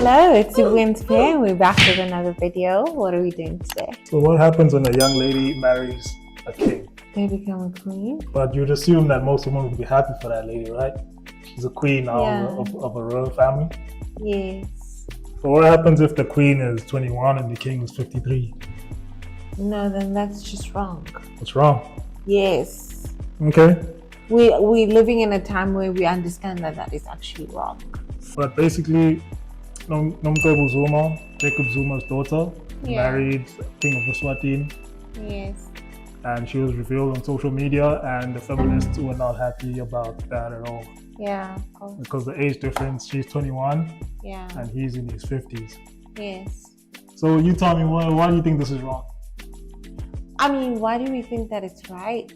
Hello, it's Ubwin's Fair and we're back with another video. What are we doing today? So what happens when a young lady marries a king? They become a queen. But you'd assume that most women would be happy for that lady, right? She's a queen now of a royal family. Yes. So what happens if the queen is 21 and the king is 53? No, then that's just wrong. What's wrong? Yes. Okay. We're living in a time where we understand that that is actually wrong. But basically, Nomcebo Zuma, Jacob Zuma's daughter, married King of Eswatini. Yes. And she was revealed on social media, and the feminists were not happy about that at all. Yeah, of course. Because the age difference, she's 21 and he's in his 50s. Yes. So you tell me, why do you think this is wrong? I mean, why do we think that it's right?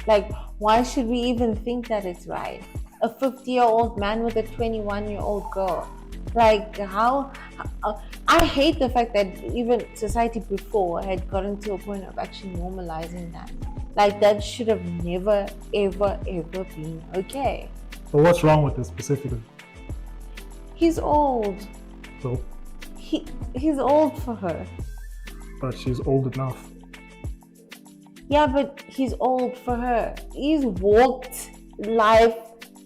Like, why should we even think that it's right? A 50-year-old man with a 21-year-old girl. Like, how I hate the fact that even society before had gotten to a point of actually normalizing that. Like, that should have never, ever, ever been okay. So what's wrong with this specifically? He's old. So? He's old for her. But she's old enough. Yeah, but he's old for her. He's walked life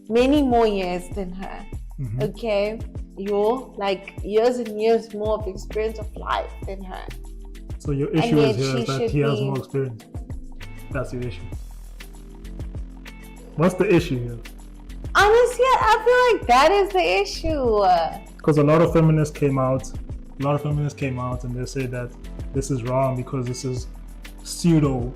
many more years than her. Mm-hmm. Okay? You're like years and years more of experience of life than her. So your issue is here is that he has more experience. That's your issue. What's the issue here? Honestly, I feel like that is the issue. Because a lot of feminists came out and they say that this is wrong because this is pseudo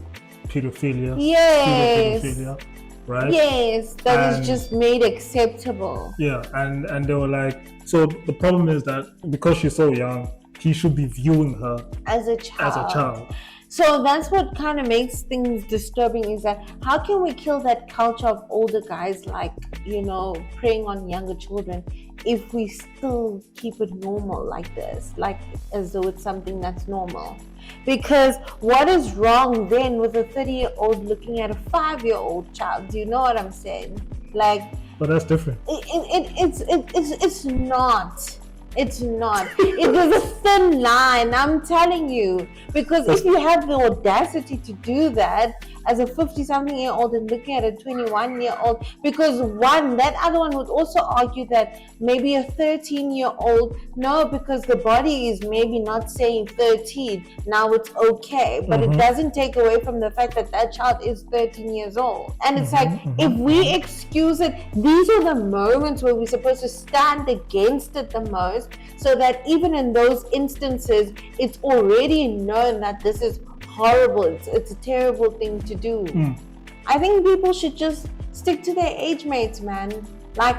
pedophilia. Yes. Pseudo pedophilia, right? Yes, that is just made acceptable. Yeah, and they were like, so the problem is that because she's so young, he should be viewing her as a child. So that's what kind of makes things disturbing, is that how can we kill that culture of older guys like, preying on younger children if we still keep it normal like this, like as though it's something that's normal? Because what is wrong then with a 30-year-old looking at a 5-year-old child? Do you know what I'm saying? Like, but that's different. It's not. It's not. It is a thin line, I'm telling you. Because if you have the audacity to do that as a 50-something-year-old and looking at a 21-year-old, because that other one would also argue that maybe a 13-year-old, no, because the body is maybe not saying 13, now it's okay. But it doesn't take away from the fact that that child is 13 years old. And it's if we excuse it, these are the moments where we're supposed to stand against it the most, so that even in those instances, it's already known that this is horrible. It's a terrible thing to do. I think people should just stick to their age mates, man. Like,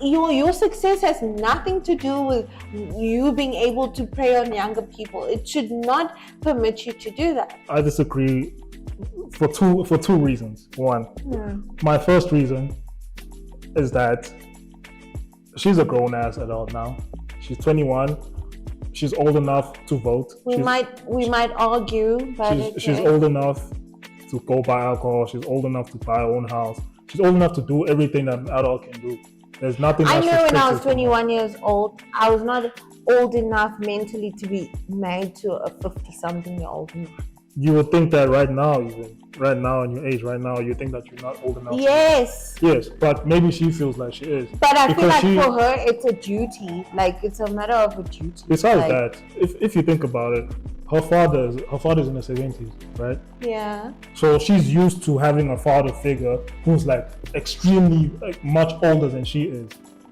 your success has nothing to do with you being able to prey on younger people. It should not permit you to do that. I disagree for two reasons. One, my first reason is that she's a grown-ass adult now. She's 21. She's old enough to vote. We might argue, but she's old enough to go buy alcohol. She's old enough to buy her own house. She's old enough to do everything that an adult can do. There's nothing. I know when I was 21 years old, I was not old enough mentally to be married to a 50-something-year-old man. You would think that right now in your age, right now, you think that you're not old enough. Yes. Yes, but maybe she feels like she is. But I feel like for her, it's a duty. Like, it's a matter of a duty. Besides that, if you think about it, her father's in the 70s, right? Yeah. So she's used to having a father figure who's like extremely much older than she is.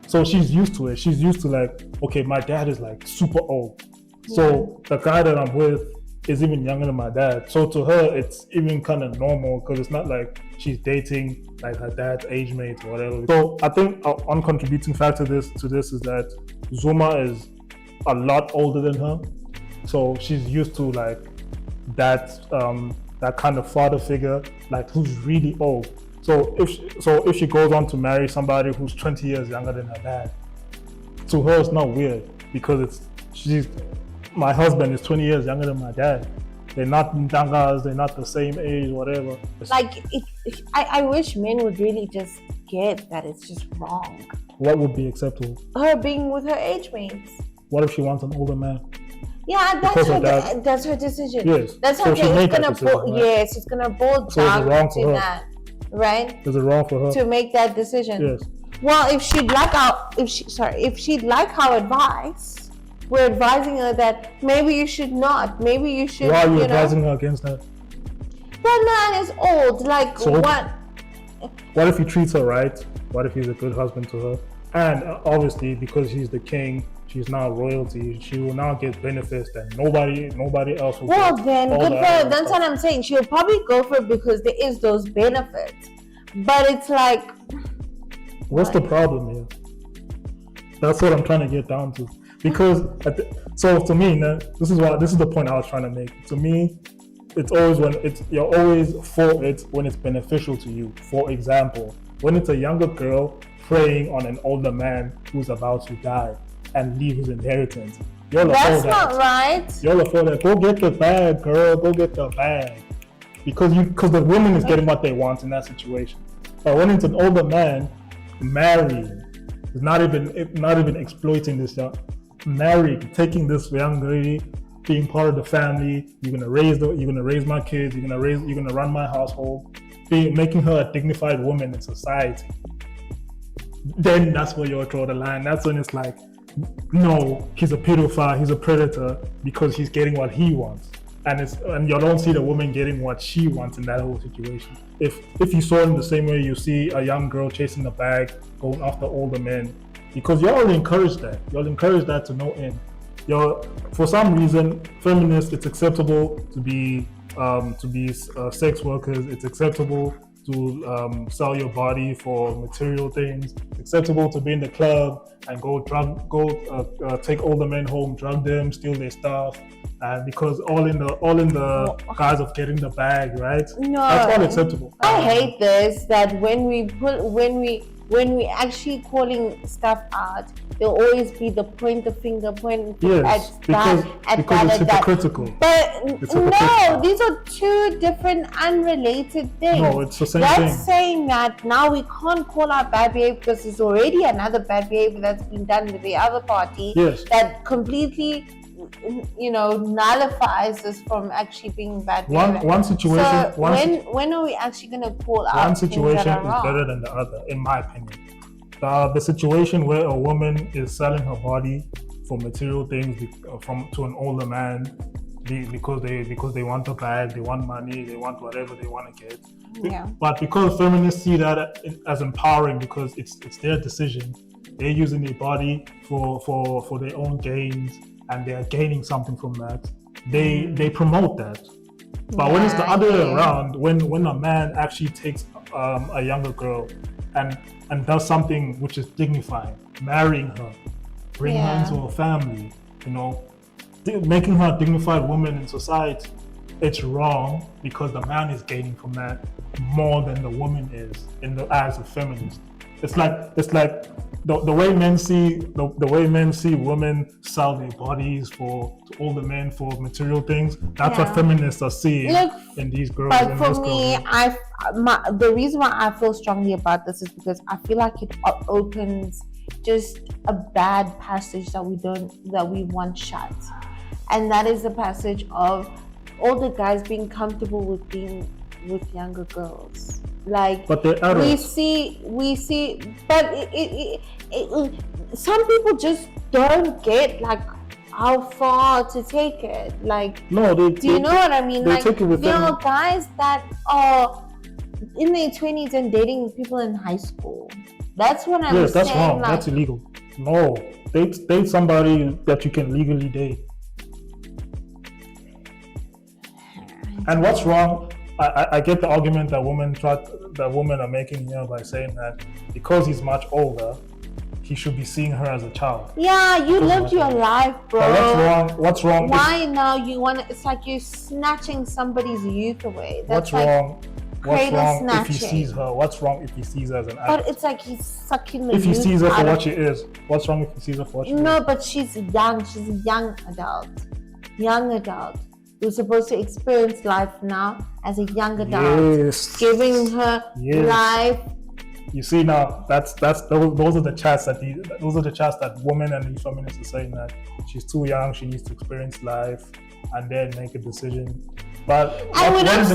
So she's used to it. She's used to like, okay, my dad is like super old. So the guy that I'm with is even younger than my dad. So to her, it's even kind of normal because it's not like she's dating like her dad's age mate or whatever. So I think one contributing factor to this is that Zuma is a lot older than her. So she's used to like that kind of father figure, like who's really old. So if she goes on to marry somebody who's 20 years younger than her dad, to her it's not weird because my husband is 20 years younger than my dad. They're not ndangas, they're not the same age, whatever. Like, I wish men would really just get that it's just wrong. What would be acceptable? Her being with her age mates. What if she wants an older man? Yeah, Because of that- that's her decision. Yes. That's So her she thing. made It's that gonna decision, boil. right? Yes, it's gonna boil So is it down wrong for to her? that, right? Is it wrong for her? To make that decision. Yes. Well, if she'd like our advice, we're advising her that maybe you should not. Maybe you should. Why are you know, advising her against that? that man is old. Like So- what? What if he treats her right? What if he's a good husband to her? And obviously, because he's the king, she's now royalty. She will now get benefits that nobody else will Well, get. then All good the for her. other That's stuff. what I'm saying. She'll probably go for it because there is those benefits. But it's like, What's the problem here? That's what I'm trying to get down to. Because so to me, this is the point I was trying to make. To me, it's always you're always for it when it's beneficial to you. For example, when it's a younger girl preying on an older man who's about to die and leave his inheritance, you're all that's for not that. right. You're all for that. Go get the bag, girl. Go get the bag. Because the woman is getting what they want in that situation. But when it's an older man marrying, it's not even exploiting this young, marrying, taking this young lady, being part of the family. You're gonna raise my kids. You're gonna run my household. Making her a dignified woman in society. Then that's where you'll draw the line. That's when it's like, no, he's a pedophile, he's a predator because he's getting what he wants. And you don't see the woman getting what she wants in that whole situation. If you saw it in the same way you see a young girl chasing the bag, going after older men, because you already encourage that. You'll encourage that to no end. For some reason, feminists, it's acceptable to be sex workers. It's acceptable to sell your body for material things. It's acceptable to be in the club and go take older men home, drug them, steal their stuff, and because all in the guise of getting the bag, right? No, that's all acceptable. I hate this. That when we actually calling stuff out, there'll always be the finger pointing Yes, because it's hypocritical. But It's no, hypocritical. these are two different unrelated things. No, it's the same That's thing. saying that now we can't call out bad behavior because there's already another bad behavior that's been done with the other party. Yes. That completely, nullifies this from actually being bad behavior. One situation. So when are we actually going to call out One situation things that is are wrong? better than the other, in my opinion. The situation where a woman is selling her body for material things to an older man because they want a bag, they want money, they want whatever they want to get. Yeah. But because feminists see that as empowering, because it's their decision, they're using their body for their own gains, and they are gaining something from that. They promote that. But when it's the other way around, when a man actually takes a younger girl and does something which is dignifying, marrying her, bringing her into a family, making her a dignified woman in society, it's wrong because the man is gaining from that more than the woman is in the eyes of feminists. It's like the way men see women sell their bodies to older men for material things. That's what feminists are seeing in these girls. But for me, the reason why I feel strongly about this is because I feel like it opens just a bad passage that we want shut, and that is the passage of older guys being comfortable with being with younger girls. Like, but they're adults. we see, but some people just don't get like how far to take it. Like, no, do you know what I mean? They Like, take it with there them. are guys that are in their 20s and dating people in high school. That's what I'm saying. Yes, that's wrong. Like, That's illegal. No, date somebody that you can legally date. And what's wrong? I get the argument that women are making here by saying that because he's much older, he should be seeing her as a child. yeah, you lived your life, bro. But what's wrong? Why now you want to? It's like you're snatching somebody's youth away. That's What's like wrong? What's cradle wrong if he snatching. sees her? What's wrong if he sees her as an But adult? it's like he's sucking the If he youth sees her for out what of- she is, what's wrong if he sees her for what she is? No, but she's young. She's a young adult. Young adult. You're supposed to experience life now as a young adult. Yes. Giving her Yes. life, You see now, those are the chats that women and these feminists are saying that she's too young, she needs to experience life, and then make a decision. But what is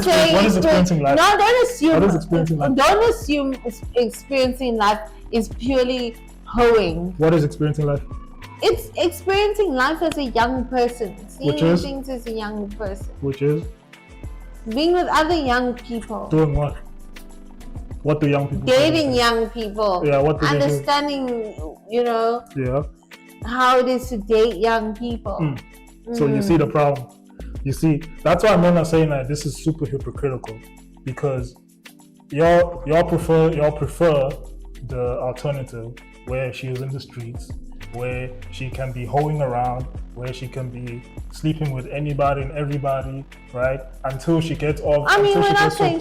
experiencing life? No, don't assume. What is experiencing life? Don't assume experiencing life is purely hoeing. What is experiencing life? It's experiencing life as a young person, seeing things as a young person. Which is? Being with other young people. Doing what? What do young people do? Dating young people. Yeah, what do understanding, how it is to date young people. So you see the problem. You see, that's why men are saying that this is super hypocritical, because y'all prefer the alternative where she is in the streets, where she can be hoeing around, where she can be sleeping with anybody and everybody, right? Until she gets off. I mean, we're not saying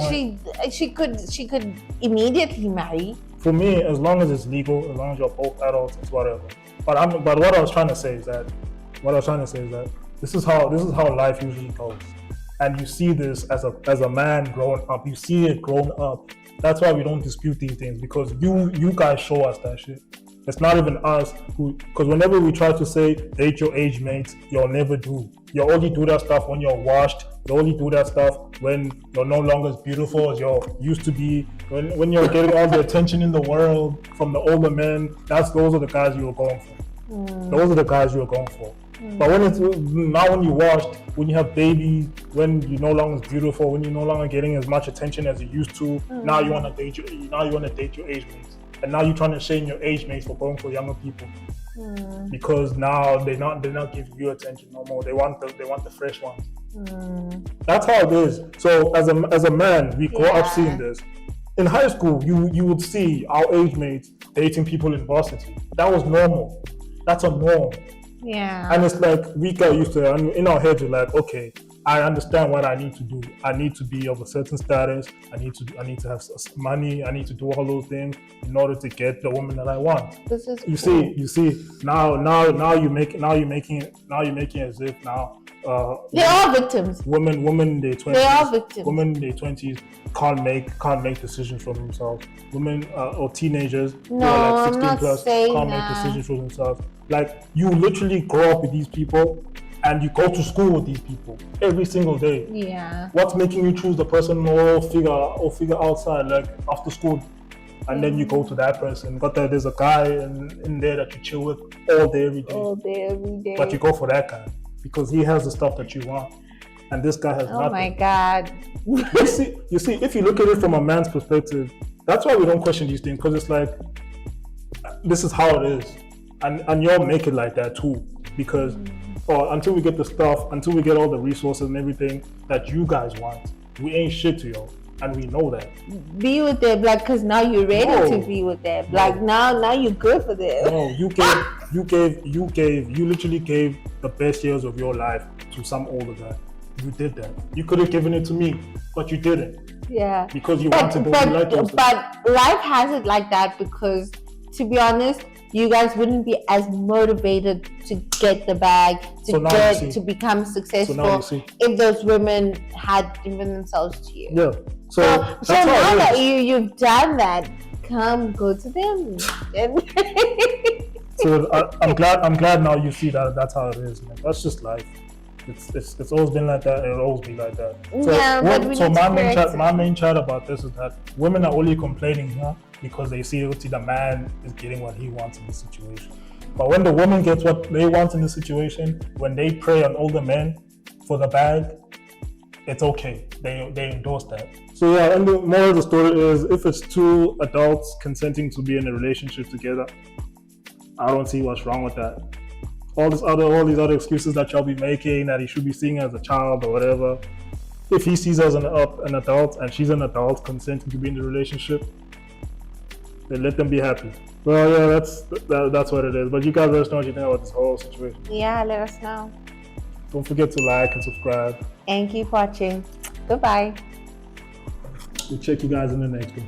she could immediately marry. For me, as long as it's legal, as long as you're both adults, it's whatever. But what I was trying to say is that this is how life usually goes. And you see this as a man growing up. You see it grown up. That's why we don't dispute these things, because you guys show us that shit. It's not even us because whenever we try to say date your age mates, you'll never do. You only do that stuff when you're washed. You only do that stuff when you're no longer as beautiful as you used to be. When you're getting all the attention in the world from the older men, those are the guys you were going for. Those are the guys you were going for. But when you washed, when you have babies, when you're no longer as beautiful, when you're no longer getting as much attention as you used to, now you want to date your age mates. And now you're trying to shame your age mates for going for younger people, because now they're not giving you attention no more. They want the fresh ones. That's how it is. So as a man, we grow up seeing this. In high school, you would see our age mates dating people in varsity. That was normal. That's a norm. Yeah. And it's like we got used to it. And in our heads, we're like, okay, I understand what I need to do. I need to be of a certain status. I need to have money. I need to do all those things in order to get the woman that I want. This is you see now you're making it as if now they are victims. Women in their 20s. They are victims. Women in their 20s can't make decisions for themselves. Women or teenagers who are like 16 plus can't make decisions for themselves. Like, you literally grow up with these people and you go to school with these people every single day. Yeah. What's making you choose the person or figure outside, like after school? And then you go to that person. But there's a guy in there that you chill with all day, every day. But you go for that guy because he has the stuff that you want. And this guy has nothing. Oh my God. you see, if you look at it from a man's perspective, that's why we don't question these things, because it's like, this is how it is. And y'all make it like that too, because until we get the stuff, until we get all the resources and everything that you guys want, we ain't shit to y'all, and we know that. Be with them, like, because now you're ready to be with them. Like, now you're good for them. No, you literally gave the best years of your life to some older guy. You did that. You could have given it to me, but you didn't. Yeah. Because you wanted to be like those. But life has it like that because, to be honest, you guys wouldn't be as motivated to get the bag, to become successful if those women had given themselves to you. Yeah. So now that you've done that, go to them. So I'm glad now you see that that's how it is, man. That's just life. It's always been like that, and it'll always be like that. So my main chat about this is that women are only complaining here because they see the man is getting what he wants in the situation. But when the woman gets what they want in the situation, when they prey on older men for the bag, it's okay. They endorse that. So yeah, and the moral of the story is, if it's two adults consenting to be in a relationship together, I don't see what's wrong with that. All these other excuses that y'all be making, that he should be seeing as a child or whatever. If he sees as an adult and she's an adult consenting to be in the relationship, then let them be happy. Well, yeah, that's what it is. But you guys let us know what you think about this whole situation. Yeah, let us know. Don't forget to like and subscribe. And keep watching. Goodbye. We'll check you guys in the next one.